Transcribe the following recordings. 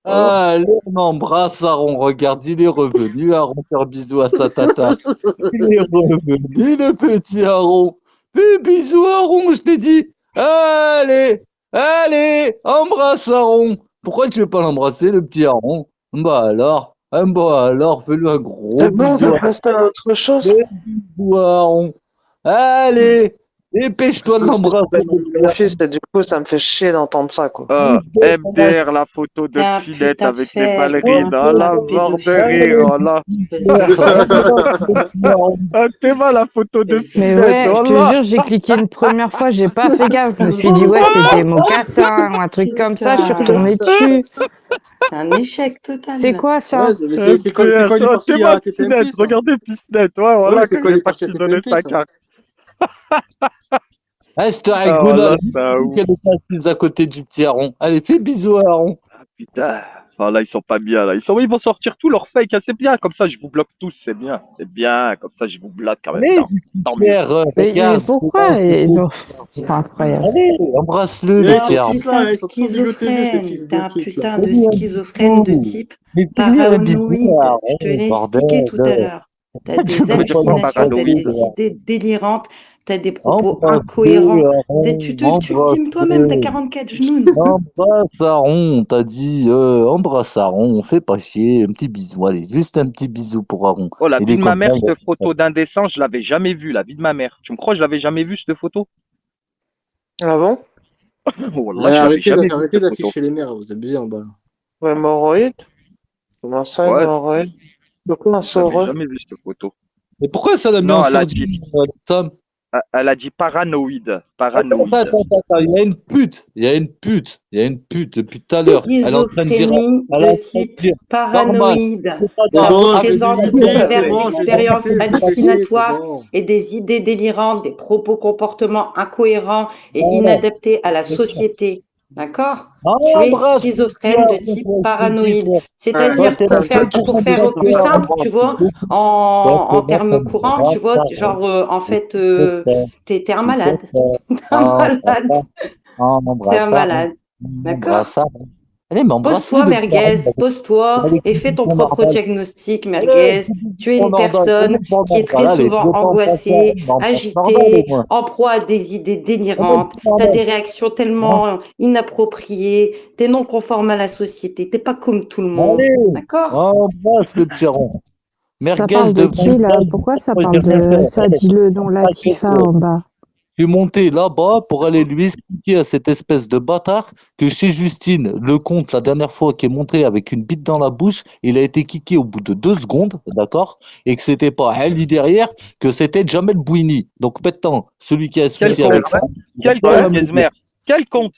Oh. Allez, on embrasse Aaron. Regarde, il est revenu. Aaron, faire bisous à sa tata. Il est revenu, le petit Aaron. Fais bisous, Aaron, je t'ai dit. Allez, allez, embrasse Aaron. Pourquoi tu veux pas l'embrasser, le petit Aaron? Bah alors, fais-lui un gros C'est bon, je bisou. vais passer à autre chose. Fais bisous à Aaron. Allez, dépêche-toi de Parce que l'embrasser, c'est le petit mon fils, Aaron. et du coup, ça me fait chier d'entendre ça, quoi. Embrasse MDR, la photo C'est de un Pinette putain de avec les faible, c'est ballerines. un Oh putain la de mort de pédophile. rire, oh là. Espèce de pédophile. Ah, t'es mal la photo de Espèce de... Mais Pinette, ouais, oh je te là. jure, j'ai cliqué une première fois, j'ai pas fait gaffe. Je me suis dit, ouais, c'est des Pédophile. mocassins ou un truc comme ça. Je suis Putain. retournée dessus. C'est un échec C'est total. quoi ça? Ouais, c'est quand MDR, il est oh, t'es parti mal à TPMP, Pinette, ça. regardez Pinette, ouais, Ouais, voilà, c'est quand quand il il est est parti à parti donner TPMP, sa ça. carte. Reste Ah, rigolo, là, ça ouf. qu'elle est assise à côté du petit Aaron. Allez, fais bisous à Aaron. Ah, putain. Ah, là, ils sont pas bien, là. Ils vont sortir tous leurs fakes, hein, c'est bien. Comme ça, je vous bloque tous, c'est bien. C'est bien. Comme ça, je vous bloque en même Allez, temps. Tant mieux. justicière, Mais regarde. pourquoi? C'est incroyable. Allez, embrasse-le, Mais le ils petit sont Aaron. tous là, Putain ils sont tous en Bigo TV, ces schizophrène. fils T'es de un pute, là. putain de Fais-lui un schizophrène de bisou. type Mais fais-lui un bisou à paranoïde. Je te Aaron, l'ai bordel. expliqué tout à l'heure. T'as Tu des Ça veut dire quoi, hallucinations, t'as paranoïde? des idées délirantes, t'as des propos Embrasse-le, incohérents. Aaron, Tu le dis toi-même, t'as embrasse-le. 44 genoux. Embrasse Aaron, t'as dit, embrasse Aaron, fais pas chier, un petit bisou, allez, juste un petit bisou pour Aaron. Oh, la Il vie est de ma mère, content, cette photo d'indécent, je l'avais jamais vue, la vie de ma mère. Tu me crois, je l'avais jamais vue, cette photo? Ah bon? Oh là, je l'avais Arrêtez jamais vue, cette photo. d'afficher les mères, vous abusez en bas. Hémorroïde? Comment ça, Ouais, hémorroïde? Pourquoi je c'est l'avais heureux? jamais vue, cette photo. Mais pourquoi ça l'a mis Non, en elle a sourdine, dit, Sam? elle a dit paranoïde. Attends, Paranoïde. il y a une pute, depuis tout à l'heure. Elle est en train de dire, Schizophrénie elle est en de train de type dire, normal, paranoïde. c'est pas C'est Ça normal. bon, je vais représente débuter, c'est diverses bon, je vais expériences débuter, vous dépêchez, c'est hallucinatoires bon. et des idées délirantes, des propos comportements incohérents et Voilà. inadaptés à la société. D'accord? Tu es Embrasse le petit schizophrène de Aaron, type toi, je te le dis, paranoïde. toi. C'est-à-dire, Toi, t'es la seule pour personne faire qui plus a simple, tu embrassé vois, beaucoup. Toi, en c'est bon, termes courants, tu vois, genre, en fait, t'es un malade. T'es un malade. T'es un malade. D'accord? Allez, mais embrasse-le, Pose-toi, le petit Aaron. merguez, pose-toi Allez, et fais ton ton propre normal. diagnostic, Allez, merguez. Tu es une personne qui est très Allez, je souvent veux pas embrasser angoissée, Aaron, mais embrasse normal, au agitée, moins. en proie à des idées délirantes. Embrasse Tu as normal. des réactions tellement inappropriées. Tu es non conforme à la société. Tu n'es pas comme tout le monde. Allez, D'accord? embrasse le petit Aaron. Ça Merguez parle de devant qui là? Pourquoi ça moi, parle j'ai rien de fait. ça? Dis le nom Latifa en bas. Je suis monté là-bas pour aller lui expliquer à cette espèce de bâtard que chez Justine, le compte, la dernière fois, qui est montré avec une bite dans la bouche, il a été kické au bout de 2 secondes, d'accord? Et que c'était pas Ali derrière, que c'était Jamel Bouini. Donc maintenant, celui qui a un Quel souci compte? avec ça, Quel il va compte, me le dire. Gezmer? Quel compte?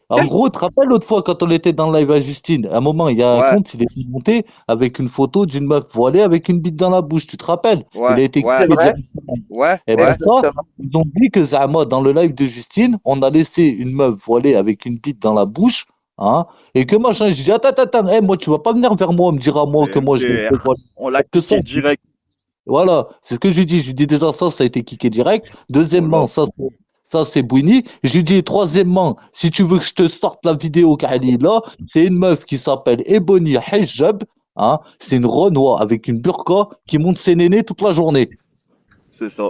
En Quel... gros, tu te rappelles l'autre fois quand on était dans le live à Justine, à un moment, il y a un Ouais, compte, il est monté avec une photo d'une meuf voilée avec une bite dans la bouche, tu te rappelles? ouais, Il a été ouais, C'est kické vrai? directement. ouais, Et ben ouais. ça, Exactement. ils ont dit que Zama, dans le live de Justine, on a laissé une meuf voilée avec une bite dans la bouche, hein, et que machin, je dis, attends, moi, tu vas pas venir vers moi, me dire à moi que moi, je l'ai fait MDR. voiler. On l'a Parce que ça, kické direct. voilà, c'est ce que je lui dis. Je lui dis déjà ça a été kické direct. Oh là. Deuxièmement, ça c'est Bouini. Je lui dis, troisièmement, si tu veux que je te sorte la vidéo qu'elle est là, c'est une meuf qui s'appelle Ebony Hijab, hein, c'est une Renoir avec une burqa qui monte ses nénés toute la journée. C'est ça.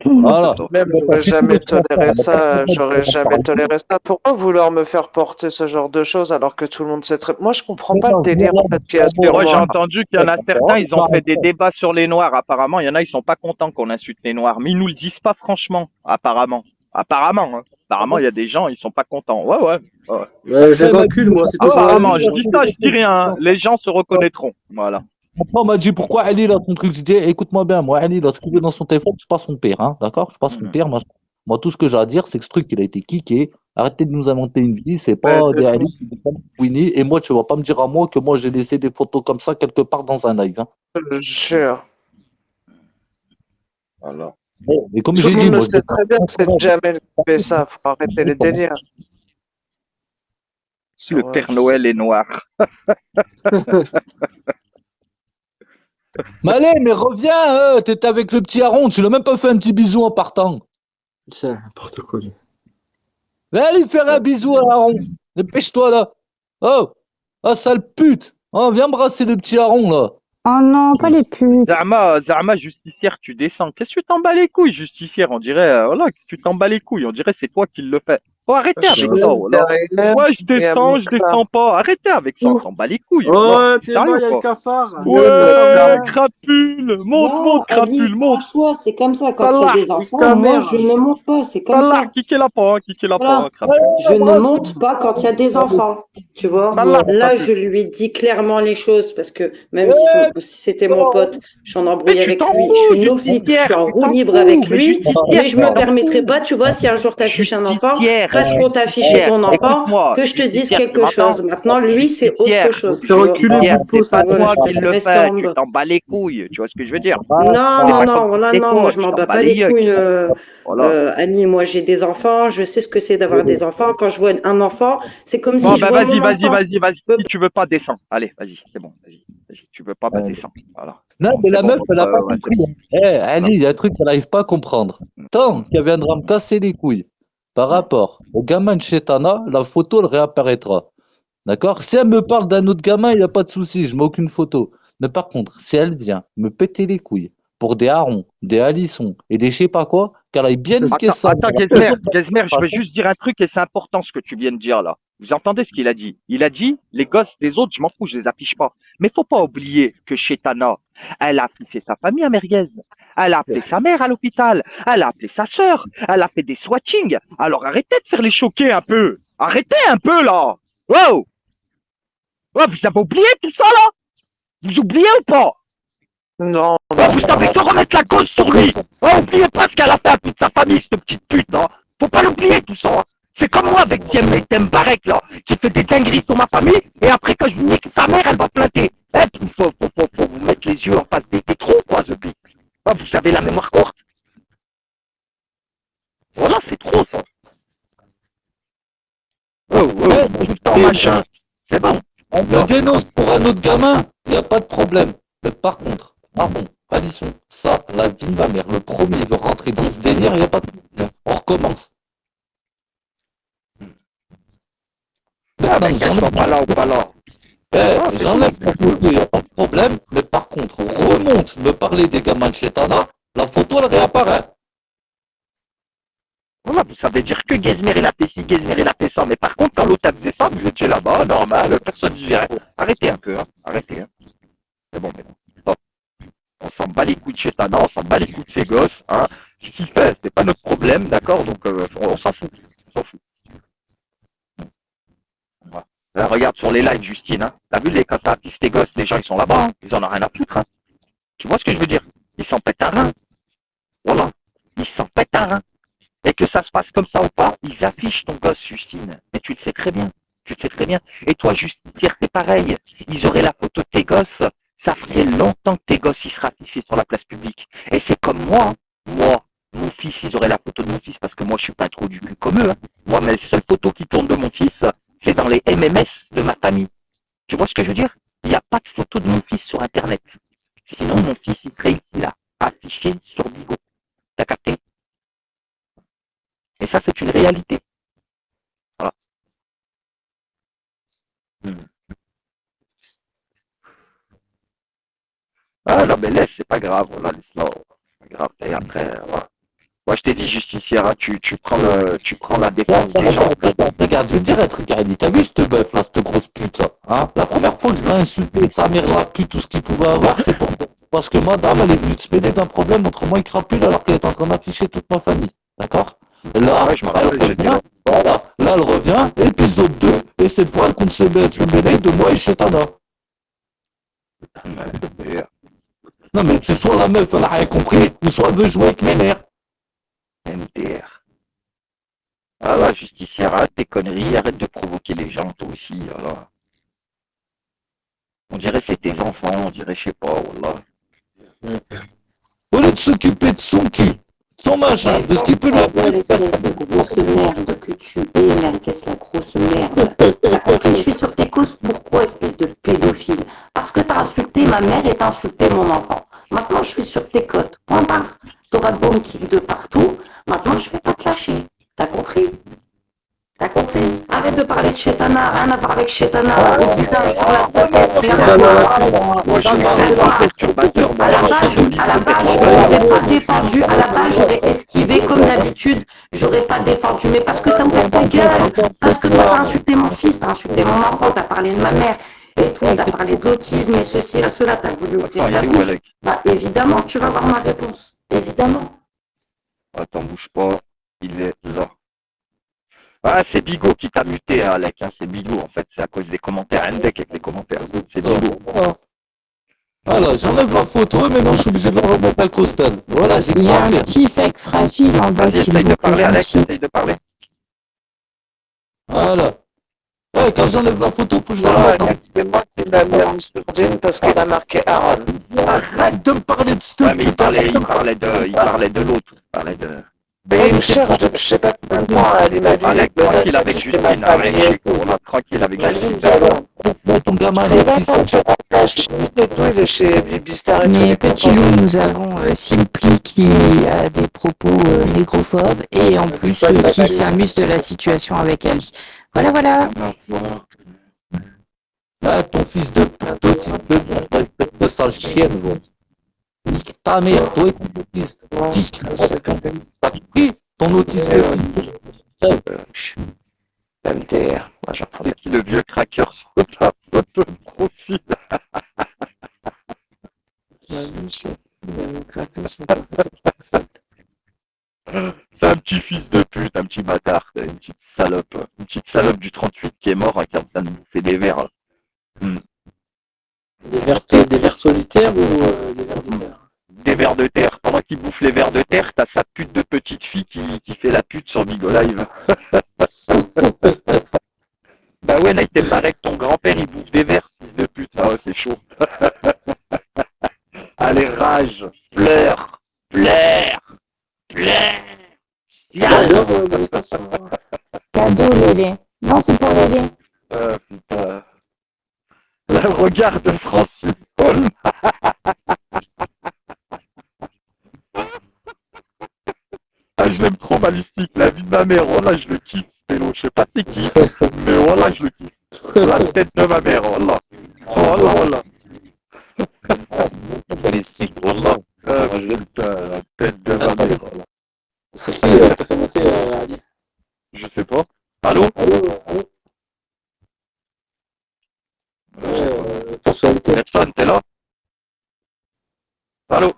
Voilà. C'est ça. Même, Elle a pas du tout de toléré elle a pas ça, du tout j'aurais de jamais toléré ça. Pourquoi vouloir me faire porter ce genre de choses alors que tout le monde sait très... Moi, je comprends pas le délire, en fait, qu'il y a sur Moi, j'ai moi. entendu qu'il y en a certains, ils ont fait des débats sur les Noirs. Apparemment, il y en a, ils sont pas contents qu'on insulte les Noirs. Mais ils nous le disent pas franchement. Apparemment. Apparemment, hein. Apparemment, il y a des gens, ils sont pas contents. Ouais, ouais. Ouais. Ouais, je les encule, moi, c'est tout. Apparemment, je dis ça, je dis rien. Hein. Les gens se reconnaîtront. Voilà. Après, on m'a dit pourquoi Ali il a ton truc. Je dis écoute-moi bien, moi Ali, il a ce qu'il veut dans son téléphone, je suis pas son père, hein, d'accord? Je suis pas son père. Moi, tout ce que j'ai à dire, c'est que ce truc, il a été kické. Arrêtez de nous inventer une vie, c'est pas des Ali, c'est pas Winnie. Et moi, tu vas pas me dire à moi que moi j'ai laissé des photos comme ça quelque part dans un live. Hein. Je jure. Voilà. Et comme Tout j'ai le dit, monde le moi, sait très bien que c'est Jamel qui fait ça. Faut arrêter les délires. Le Père Noël est noir. mais allez, mais reviens, t'étais avec le petit Aaron, tu l'as même pas fait un petit bisou en partant. C'est n'importe quoi. Lui. Mais allez faire un bisou à Aaron. Dépêche-toi là. Oh, ah sale pute. Oh, viens brasser le petit Aaron là. Oh non, pas les putes. Zarma, justicière, tu descends. Qu'est-ce que tu t'en bats les couilles, justicière? On dirait, voilà, que tu t'en bats les couilles. On dirait c'est toi qui le fais. Faut arrêter avec Je ça, laisse voilà. derrière. Ouais, je Et à descends, je Mouktar. descends pas. Arrêtez avec ça, on s'en bat les couilles. Oh, Voilà. t'es là, il y a Sérieux, le quoi. cafard. Ouais, crapule. Monte, Non, Ali, crapule, c'est un monte. choix, c'est comme ça. Quand il y a Salah, des Nique enfants, ta moi, mère. je ne monte pas, c'est comme Salah, ça. kické la pas, Voilà. crapule. Je ne monte pas quand il y a des enfants, tu vois. Salah, mon Là, je crapule. lui dis clairement les choses parce que même si c'était mon pote, j'en Mais embrouille tu avec t'en lui. Je fous, suis no flip, je justicière, suis en tu roue t'en libre fous. avec Mais lui, justicière, mais je tu me t'en permettrai fous. pas, tu vois, si un jour tu affiches un enfant, Justicière, parce qu'on t'a affiché justicière, ton enfant, écoute-moi, que je te dise justicière, tu quelque m'entends? chose. Maintenant, lui, c'est autre Justicière, chose, Tu fais tu vois. reculer justicière, bout de peau, c'est pas ça. Voilà, toi je qui le laisse fais, tu tomber. t'en bats les couilles, tu vois ce que je veux dire? Non, C'est non, pas non, comme voilà, si c'était non, moi toi, je tu m'en t'en bats bats pas les les yeux. couilles, Voilà. Annie. Moi j'ai des enfants, je sais ce que c'est d'avoir des enfants. Quand je vois un enfant, c'est comme Bon, si je bah vois mon enfant. vas-y. Je peux Si tu veux pas, descends. Allez, vas-y, c'est bon, vas-y. Tu veux pas, bah descends. Voilà. Non, Bon, mais c'est la bon, meuf, elle a pas ouais, c'est compris. bon. Eh, Ali, il y a un truc qu'elle n'arrive pas à comprendre. Tant qu'elle viendra me casser les couilles par rapport au gamin de Chetana, la photo, elle réapparaîtra. D'accord? Si elle me parle d'un autre gamin, il n'y a pas de souci, je mets aucune photo. Mais par contre, si elle vient me péter les couilles pour des harons, des halissons et des je sais pas quoi, qu'elle aille bien niquer ça. Attends, Gezmer, je veux juste dire un truc et c'est important ce que tu viens de dire là. Vous entendez ce qu'il a dit? Il a dit, les gosses des autres, je m'en fous, je les affiche pas. Mais faut pas oublier que Chetana, elle a affiché sa famille à Merguez. Elle a appelé sa mère à l'hôpital. Elle a appelé sa sœur. Elle a fait des swatchings. Alors arrêtez de faire les choquer un peu. Arrêtez un peu là. Wow! Ouais, vous avez oublié tout ça là? Vous oubliez ou pas? Non, Ouais, vous savez se remettre la cause sur lui. Ouais, oubliez pas ce qu'elle a fait à toute sa famille, cette petite pute, là. Faut pas l'oublier, tout ça. Hein. C'est comme moi avec Thiem Barek, là, qui fait des dingueries sur ma famille, et après, quand je lui nique sa mère, elle va planter. Eh, faut vous mettre les yeux en face des trous, quoi, ce pic. Ouais, vous avez la mémoire courte. Voilà, c'est trop, ça. Tout le temps, machin. C'est bon. On me dénonce pour un autre gamin, il n'y a pas de problème. Mais par contre, Aaron, Alisson, ça, la vie de ma mère, le premier veut rentrer dans ce délire, il n'y a pas de problème. On recommence. Ah, ben, qu'elles soient pas là ou pas là. J'enlève la photo, il n'y a pas de problème. Mais par contre, remonte me parler des gamins de Chetana, la photo, elle réapparaît. Voilà, vous savez dire que Gezmer il a fait ci, Gezmer il a fait ça, mais par contre, quand l'autre a fait ça, vous étiez là-bas, normal, personne ne disait rien. Arrêtez un peu, hein, arrêtez. Hein. C'est bon, mais bon. Stop. On s'en bat les couilles de Chetana, on s'en bat les couilles de ses gosses, hein. Ce qu'il fait, c'est pas notre problème, d'accord, donc on s'en fout, on s'en fout. Voilà. Là, regarde sur les lives, Justine, hein. T'as vu, quand ça affiche tes gosses, les gens, ils sont là-bas, hein. Ils en ont rien à foutre, hein. Tu vois ce que je veux dire? Ils s'en pètent un rein. Voilà. Ils s'en pètent un rein. Et que ça se passe comme ça ou pas, ils affichent ton gosse, Justine. Et tu le sais très bien. Tu le sais très bien. Et toi, Justine, c'est pareil. Ils auraient la photo de tes gosses. Ça ferait longtemps que tes gosses, ils seraient affichés sur la place publique. Et c'est comme moi. Moi, mon fils, ils auraient la photo de mon fils parce que moi, je suis pas trop du cul comme eux. Hein. Moi, mes seules photos qui tournent de mon fils, c'est dans les MMS de ma famille. Tu vois ce que je veux dire? Il n'y a pas de photo de mon fils sur Internet. Sinon, mon fils, il serait ici, là, affiché sur Bigo. T'as capté? Et ça, c'est une réalité. Voilà. Ah non, mais laisse, c'est pas grave. Voilà, laisse-la. C'est pas grave. Et après, voilà. Moi, je t'ai dit, justicière, hein, tu prends la défense des gens. Regarde, je vais te dire un truc, Arlie. T'as vu cette meuf là, cette grosse pute là, hein? La première fois que je l'ai insulté, sa mère la pute, tout ce qu'il pouvait avoir, c'est parce que madame, elle est venue se mêler d'un problème, autrement il crapule alors qu'elle est en train d'afficher toute ma famille. D'accord? Là, Ouais, je me rappelle, j'étais là. voilà. Là, elle revient, épisode 2, et cette fois, elle compte se mêler de moi et Chetana. Non, mais c'est soit la meuf, elle a rien compris, ou soit elle veut jouer avec mes nerfs. MDR. Ah là, justicière, arrête tes conneries, arrête de provoquer les gens, toi aussi, voilà. On dirait c'est tes enfants, on dirait, je sais pas, voilà. Au lieu de s'occuper de son cul, son machin, de ce qu'il peut lui Oh, l'espèce de grosse merde que tu es, Merguez, la grosse merde. T'as compris, je suis sur tes causes. Pourquoi, espèce de pédophile? Parce que t'as insulté ma mère et t'as insulté mon enfant. Maintenant, je suis sur tes côtes. Point barre. T'auras beau me kick de partout. Maintenant, je vais pas te lâcher. T'as compris? T'as compris? Arrête de parler de Chetana. avec Chetana, au boudin sur la tête, rien à voir. Moi, je suis pas un perturbateur. À la base, j'aurais pas défendu, à la base, j'aurais esquivé comme d'habitude, j'aurais pas défendu, mais parce que t'as ouvert ta gueule, parce que toi, t'as insulté mon fils, t'as insulté mon enfant, t'as parlé de ma mère, et tout, t'as parlé de l'autisme, et ceci, et cela, t'as voulu ouvrir ta bouche. Bah, évidemment, tu vas avoir ma réponse. Évidemment. Attends, bouge pas. Il est là. Ah, c'est Bigot qui t'a muté, hein, Alec. Hein, c'est Bigot, en fait. C'est à cause des commentaires. Endek avec les commentaires. C'est Bigot. Voilà, j'enlève la photo, mais maintenant je suis obligé de la remettre à Costal. Voilà, j'ai Il y a quoi un faire. petit fake fragile en bas. Vas-y, s'il essaye vous de plaît, parler, Alec. merci. Essaye de parler. Voilà. Ouais, quand j'enlève la photo, faut que je la Non, remette en... c'est moi qui l'a mis en sourdine parce qu'il a marqué Aaron. Arrête de me parler de ce Ouais, mais il parlait de l'autre. Il parlait de... Mais il me cherche depuis je sais pas combien de temps à l'image. Alec, tranquille avec Justine. Arrête, tranquille avec Justine. Ton gamin, Il va quand tu rattaches et tout, il est chez Bibistar et tout. Mais petit loup, nous avons Simpli qui a des propos négrophobes et en plus qui s'amuse de la situation avec Ali. Voilà, voilà. Ah, ton fils de pute, de sale chienne, gros. Nique ta mère, toi et ton autiste. T'as compris? Ton autiste de fils. MTR, moi j'en prends des. C'est qui le vieux cracker sur la photo de profil? C'est un petit fils de pute, un petit bâtard, une petite salope du 38 qui est mort qui est en train de bouffer des vers. Des vers solitaires ou des vers de terre? Des vers de terre. Pendant qu'il bouffe les vers de terre, t'as sa pute de petite fille qui fait la pute sur Bigo Live. Bah ouais, là il t'est pareil que ton grand-père il bouffe des vers, fils de pute. Ah ouais, c'est chaud. Allez, rage, pleure, pleure, pleure. J'adore l'imitation. Cadeau, Lélé. Non, c'est pour Lélé. Putain. Là, regarde Francis Paul. Ah, je l'aime trop Balistique, la vie de ma mère, voilà, je le kiffe, Pélo, je sais pas c'est qui, mais voilà, je le kiffe. La tête de ma mère, voilà. Voilà, voilà. Balistique, voilà. Putain, la tête de ma mère, voilà. C'est qui t'as fait monter Ali? Je sais pas. Allô? Allô? Personnalité. Nelson, t'es là? Allô?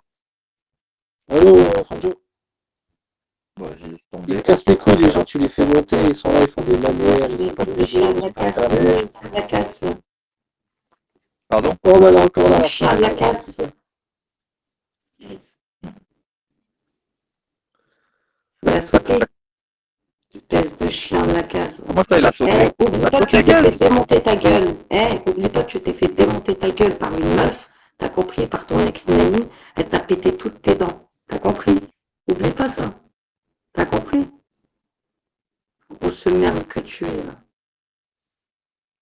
Allô, Franjo? Bon, j'ai laissé Ils tomber. cassent les couilles, les gens, tu les fais monter, ils sont là, ils font des manières, ils font des Chien de choses. la casse. Pardon? Oh, bah là, encore là. Chien de la casse. Il a sauté. Espèce de chien de la casse. Comment ça, il a sauté? Oublie pas que tu t'es fait démonter ta gueule. Oublie pas que tu t'es fait démonter ta gueule par une meuf. T'as compris? Par ton ex-nanny. Elle t'a pété toutes tes dents. T'as compris? Oublie pas ça. T'as compris? Grosse merde que tu es là.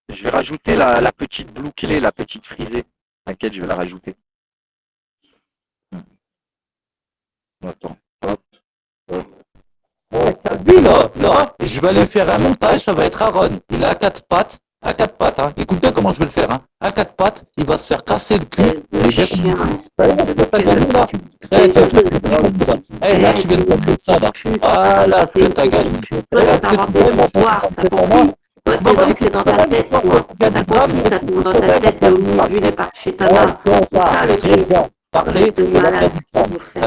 Je vais rajouter la petite blue clé, la petite frisée. T'inquiète, je vais la rajouter. Attends, hop. T'as vu là, je vais aller faire un montage, ça va être Aaron. Il a à quatre pattes, hein. Écoute bien comment je vais le faire, hein. À quatre pattes, il va se faire casser le cul. Le chien, espèce de Là, tu viens de comprendre ça, là. Voilà, fais ta gueule. Toi, tu t'en vas des histoires, t'as compris? Toi, tes dents, c'est dans ta tête, toi. T'as compris? Ça tourne dans ta tête, t'es omnibulé par Chetana. C'est ça, le truc. Parler De malade, ce qu'il vous fait.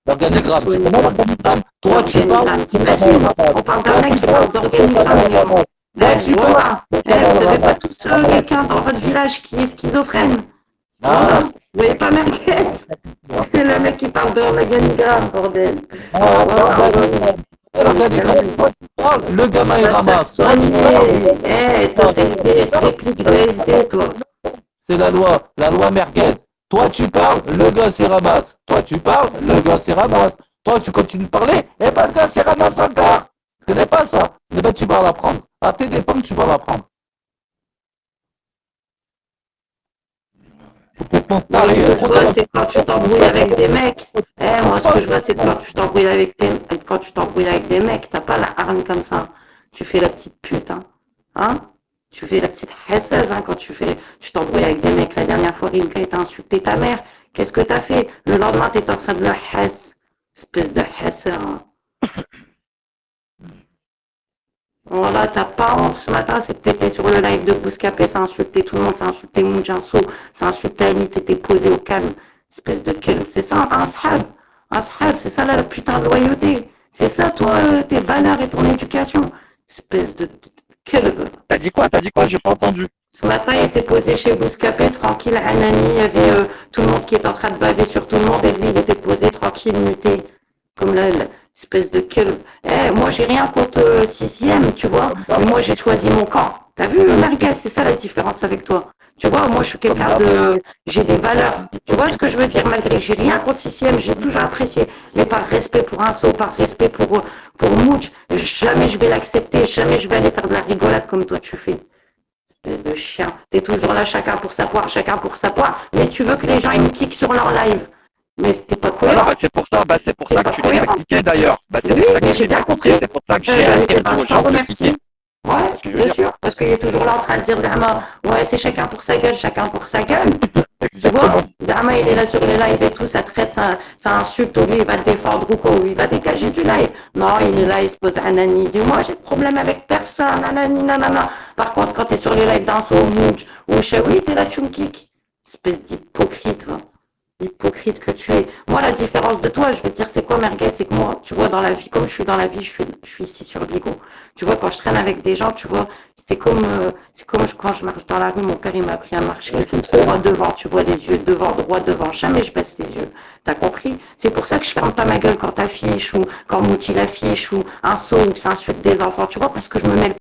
l'organigramme. C'est comment l'organigramme? Toi, tu parles. T'imagines, on parle d'un mec qui parle d'organigramme. Voilà. Vous n'avez pas tous quelqu'un dans votre village qui est schizophrène. Voilà. Vous voyez pas Merguez? C'est le mec qui parle d'organigramme, bordel. Le gamin, il ramasse. Toi, t'es réplique de SD, toi. C'est la loi Merguez. Toi, tu parles, le gars, il ramasse. Toi, tu parles, le gars, il ramasse. Toi, tu continues de parler, et ben le gars, il ramasse encore. Tu connais pas ça? Eh ben, tu vas l'apprendre. À tes dépens, tu vas l'apprendre. Toi, c'est quand tu t'embrouilles avec des mecs. Moi, ce que je vois, c'est quand tu t'embrouilles avec des mecs, t'as pas la hargne comme ça. Tu fais la petite pute, hein. Tu fais la petite hassaise, hein, quand tu t'embrouilles avec des mecs. La dernière fois, Rilka t'a insulté ta mère. Qu'est-ce que t'as fait? Le lendemain, t'es en train de le hasse. Espèce de hasseur. Hein. Voilà, t'as pas honte ce matin, c'est que t'étais sur le live de Bouscapé, ça a insulté tout le monde, ça a insulté Mounjanso, ça a insulté Ali, t'étais posé au calme. Espèce de calme. C'est ça, un shab. Un shab, c'est ça là, la putain de loyauté. C'est ça, toi, tes valeurs et ton éducation. Espèce de calme. T'as dit quoi? J'ai pas entendu. Ce matin, il était posé chez Bouscapé, tranquille, Anani, il y avait tout le monde qui était en train de baver sur tout le monde, et lui, il était posé, tranquille, muté, comme l'espèce de queue. Moi, j'ai rien contre 6e, tu vois, mais moi, j'ai choisi mon camp. T'as vu, Merguez, c'est ça la différence avec toi. Tu vois, moi, je suis quelqu'un de... J'ai des valeurs. Tu vois ce que je veux dire, malgré que j'ai rien contre 6e, j'ai toujours apprécié. Mais par respect pour un saut, par respect pour Mouch, jamais je vais l'accepter, jamais je vais aller faire de la rigolade comme toi tu fais. Espèce de chien. T'es toujours là, chacun pour sa poire, mais tu veux que les gens ils me kickent sur leur live. Mais c'était pas cohérent. Bah, c'est pour ça que tu l'as cliqué d'ailleurs. Bah, c'est Oui, pour ça mais que j'ai bien compris. c'est pour ça que j'ai Eh ben, je t'en de remercie. cliquer. Ouais, bien sûr. Parce qu'il est toujours là en train de dire Zama, ouais, c'est chacun pour sa gueule, chacun pour sa gueule. Tu vois, Zama, il est là sur les lives et tout, ça traite, ça insulte, ou lui, il va te défendre ou quoi, ou il va dégager du live. Non, il est là, il se pose Anani, il dit, moi, j'ai de problème avec personne, Anani, nanana. Par contre, quand t'es sur les lives d'un saut, Mouch, ou Shawi, t'es là, tu me kicks. Espèce d'hypocrite, va. Hypocrite que tu es. Moi, la différence de toi, je vais te dire, c'est quoi, Merguez? C'est que moi, tu vois, dans la vie, comme je suis dans la vie, je suis ici sur Vigo. Tu vois, quand je traîne avec des gens, tu vois, c'est comme quand je marche dans la rue, mon père, il m'a appris à marcher droit devant, tu vois, les yeux devant, droit devant. Jamais je baisse les yeux. T'as compris? C'est pour ça que je ferme pas ma gueule quand t'affiches, ou quand Mouti l'affiche, ou un saut, ou que ça insulte des enfants, tu vois, parce que je me mets